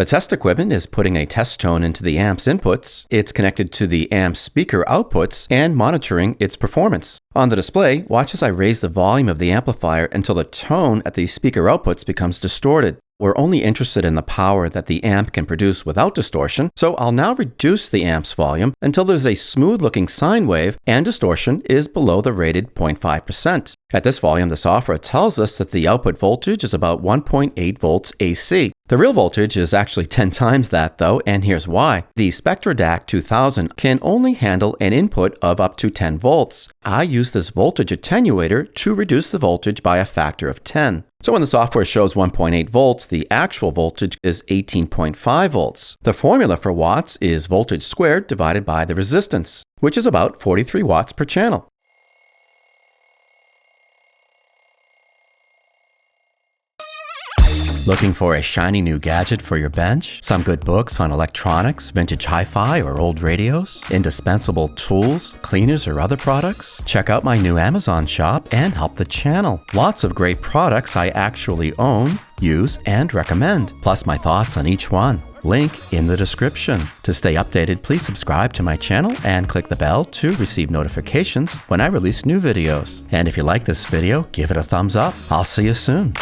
The test equipment is putting a test tone into the amp's inputs, it's connected to the amp's speaker outputs, and monitoring its performance. On the display, watch as I raise the volume of the amplifier until the tone at the speaker outputs becomes distorted. We're only interested in the power that the amp can produce without distortion, so I'll now reduce the amp's volume until there's a smooth-looking sine wave and distortion is below the rated 0.5%. At this volume, the software tells us that the output voltage is about 1.8 volts AC. The real voltage is actually 10 times that though, and here's why. The SpectraDAQ-200 can only handle an input of up to 10 volts. I use this voltage attenuator to reduce the voltage by a factor of 10. So when the software shows 1.8 volts, the actual voltage is 18.5 volts. The formula for watts is voltage squared divided by the resistance, which is about 43 watts per channel. Looking for a shiny new gadget for your bench? Some good books on electronics, vintage hi-fi or old radios? Indispensable tools, cleaners, or other products? Check out my new Amazon shop and help the channel. Lots of great products I actually own, use, and recommend, plus my thoughts on each one. Link in the description. To stay updated, please subscribe to my channel and click the bell to receive notifications when I release new videos. And if you like this video, give it a thumbs up. I'll see you soon.